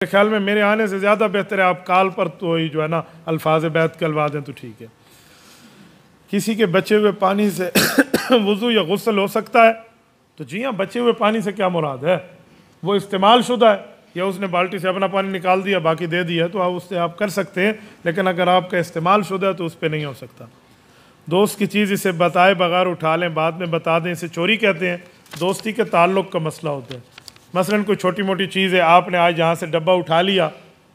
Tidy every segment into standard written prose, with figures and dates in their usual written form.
میرے خیال میں میرے آنے سے زیادہ بہتر ہے آپ کال پر تو ہی جو ہے نا الفاظ بیعت کلوا دیں تو ٹھیک ہے۔ کسی کے بچے ہوئے پانی سے وضو یا غسل ہو سکتا ہے؟ تو جی ہاں، بچے ہوئے پانی سے کیا مراد ہے؟ وہ استعمال شدہ ہے، یا اس نے بالٹی سے اپنا پانی نکال دیا باقی دے دیا تو آپ اس سے آپ کر سکتے ہیں، لیکن اگر آپ کا استعمال شدہ ہے تو اس پہ نہیں ہو سکتا۔ دوست کی چیز اسے بتائے بغیر اٹھا لیں، بعد میں بتا دیں، اسے چوری کہتے ہیں؟ دوستی کے تعلق کا مسئلہ ہوتا ہے۔ مثلاً کوئی چھوٹی موٹی چیز ہے، آپ نے آج یہاں سے ڈبہ اٹھا لیا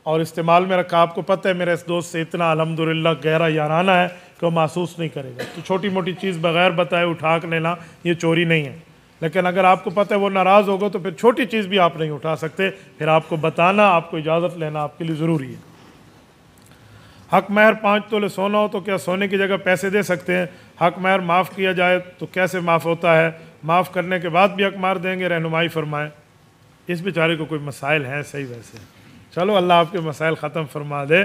اور استعمال میں رکھا، آپ کو پتہ ہے میرا اس دوست سے اتنا الحمدللہ گہرا یارانہ ہے کہ وہ محسوس نہیں کرے گا، تو چھوٹی موٹی چیز بغیر بتائے اٹھا کے لینا یہ چوری نہیں ہے۔ لیکن اگر آپ کو پتہ ہے وہ ناراض ہوگا تو پھر چھوٹی چیز بھی آپ نہیں اٹھا سکتے، پھر آپ کو بتانا، آپ کو اجازت لینا آپ کے لیے ضروری ہے۔ حق مہر 5 تولے سونا ہو تو کیا سونے کی جگہ پیسے دے سکتے ہیں؟ حق مہر معاف کیا جائے تو کیسے معاف ہوتا ہے؟ معاف کرنے کے بعد بھی حق مہر دیں گے؟ رہنمائی فرمائیں۔ اس بیچارے کو کوئی مسائل ہیں صحیح ویسے، چلو اللہ آپ کے مسائل ختم فرما دے۔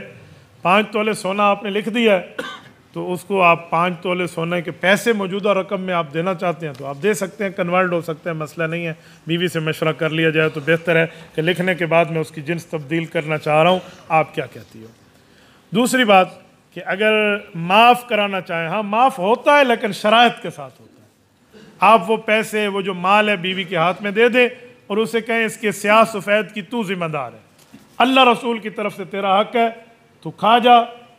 5 تولے سونا آپ نے لکھ دیا ہے تو اس کو آپ 5 تولے سونے کے پیسے موجودہ رقم میں آپ دینا چاہتے ہیں تو آپ دے سکتے ہیں، کنورٹ ہو سکتے ہیں، مسئلہ نہیں ہے۔ بیوی سے مشورہ کر لیا جائے تو بہتر ہے کہ لکھنے کے بعد میں اس کی جنس تبدیل کرنا چاہ رہا ہوں، آپ کیا کہتی ہو؟ دوسری بات کہ اگر معاف کرانا چاہیں، ہاں معاف ہوتا ہے لیکن شرائط کے ساتھ ہوتا ہے۔ آپ وہ پیسے، وہ جو مال ہے بیوی کے ہاتھ میں دے دیں اور اسے کہیں اس کے سیاہ سفید کی تو ذمہ دار ہے، اللہ رسول کی طرف سے تیرا حق ہے، تو کھا جا،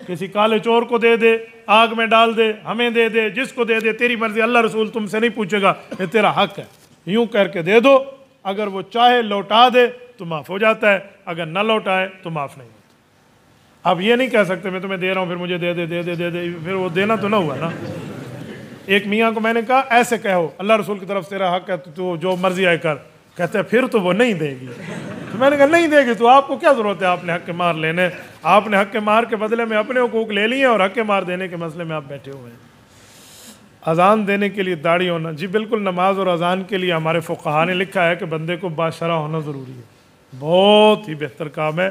کسی کالے چور کو دے دے، آگ میں ڈال دے، ہمیں دے دے، جس کو دے دے، تیری مرضی، اللہ رسول تم سے نہیں پوچھے گا، یہ تیرا حق ہے، یوں کر کے دے دو۔ اگر وہ چاہے لوٹا دے تو معاف ہو جاتا ہے، اگر نہ لوٹائے تو معاف نہیں ہوتا۔ اب یہ نہیں کہہ سکتے میں تمہیں دے رہا ہوں پھر مجھے دے دے دے دے دے دے، پھر وہ دینا تو نہ ہوا نا۔ ایک میاں کو میں نے کہا ایسے کہو، اللہ رسول کی طرف سے تیرا حق ہے تو جو مرضی آئے کر، کہتے ہیں پھر تو وہ نہیں دے گی۔ تو میں نے کہا نہیں دے گی تو آپ کو کیا ضرورت ہے آپ نے حق کے مار لینے؟ آپ نے حق کے مار کے بدلے میں اپنے حقوق لے لیے اور حق کے مار دینے کے مسئلے میں آپ بیٹھے ہوئے ہیں۔ اذان دینے کے لیے داڑھی ہونا، جی بالکل، نماز اور اذان کے لیے ہمارے فقہا نے لکھا ہے کہ بندے کو باشرہ ہونا ضروری ہے، بہت ہی بہتر کام ہے۔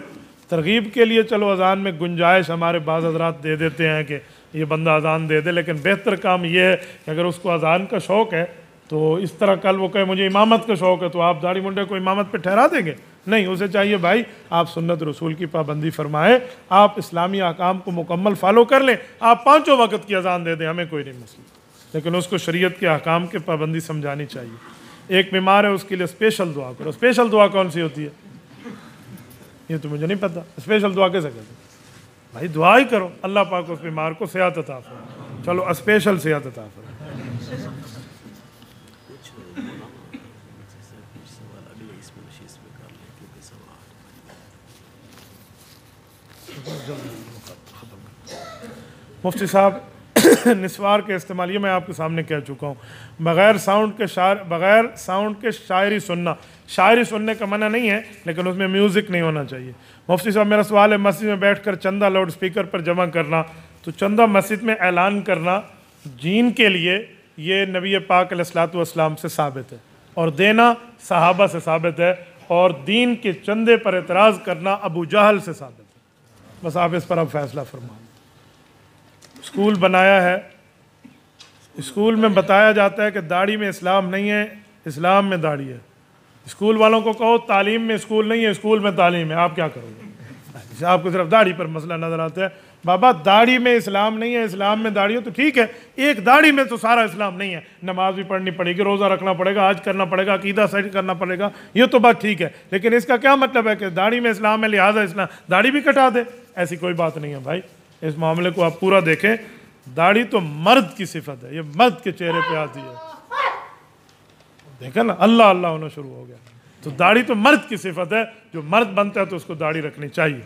ترغیب کے لیے چلو اذان میں گنجائش ہمارے بعض حضرات دے دیتے ہیں کہ یہ بندہ اذان دے دے، لیکن بہتر کام یہ ہے کہ اگر اس کو اذان کا شوق ہے تو اس طرح کل وہ کہے مجھے امامت کا شوق ہے تو آپ داڑھی منڈے کو امامت پہ ٹھہرا دیں گے؟ نہیں، اسے چاہیے بھائی آپ سنت رسول کی پابندی فرمائیں، آپ اسلامی احکام کو مکمل فالو کر لیں، آپ 5 وقت کی اذان دے دیں، ہمیں کوئی نہیں مسئلہ، لیکن اس کو شریعت کے احکام کی پابندی سمجھانی چاہیے۔ ایک بیمار ہے اس کے لیے اسپیشل دعا کرو، اسپیشل دعا کون سی ہوتی ہے یہ تو مجھے نہیں پتہ، اسپیشل دعا کیسے کہتے ہیں؟ بھائی دعا ہی کرو، اللہ پاک اس بیمار کو صحت عطا فرمائے، چلو اسپیشل صحت عطا فرمائے۔ مفتی صاحب نسوار کے استعمال، یہ میں آپ کے سامنے کہہ چکا ہوں، بغیر ساؤنڈ کے شاعری سننا، شاعری سننے کا منع نہیں ہے لیکن اس میں میوزک نہیں ہونا چاہیے۔ مفتی صاحب میرا سوال ہے، مسجد میں بیٹھ کر چندہ لاؤڈ سپیکر پر جمع کرنا، تو چندہ مسجد میں اعلان کرنا جین کے لیے یہ نبی پاک علیہ الصلوۃ والسلام سے ثابت ہے، اور دینا صحابہ سے ثابت ہے، اور دین کے چندے پر اعتراض کرنا ابو جہل سے ثابت ہے۔ بس آپ اس پر اب فیصلہ فرمائیں۔ اسکول بنایا ہے، اسکول میں بتایا جاتا ہے کہ داڑھی میں اسلام نہیں ہے، اسلام میں داڑھی ہے۔ اسکول والوں کو کہو تعلیم میں اسکول نہیں ہے، اسکول میں تعلیم ہے، آپ کیا کرو گے؟ آپ کو صرف داڑھی پر مسئلہ نظر آتا ہے۔ بابا داڑھی میں اسلام نہیں ہے، اسلام میں داڑھی ہے تو ٹھیک ہے، ایک داڑھی میں تو سارا اسلام نہیں ہے، نماز بھی پڑھنی پڑے گی، روزہ رکھنا پڑے گا، حج کرنا پڑے گا، عقیدہ صحیح کرنا پڑے گا، یہ تو بات ٹھیک ہے، لیکن اس کا کیا مطلب ہے کہ داڑھی میں اسلام ہے لہٰذا اسلام داڑھی بھی کٹا دے؟ ایسی کوئی بات نہیں ہے بھائی، اس معاملے کو آپ پورا دیکھیں۔ داڑھی تو مرد کی صفت ہے، یہ مرد کے چہرے پہ آتی ہے، دیکھا نا، اللہ اللہ ہونا شروع ہو گیا، تو داڑھی تو مرد کی صفت ہے، جو مرد بنتا ہے تو اس کو داڑھی رکھنی چاہیے۔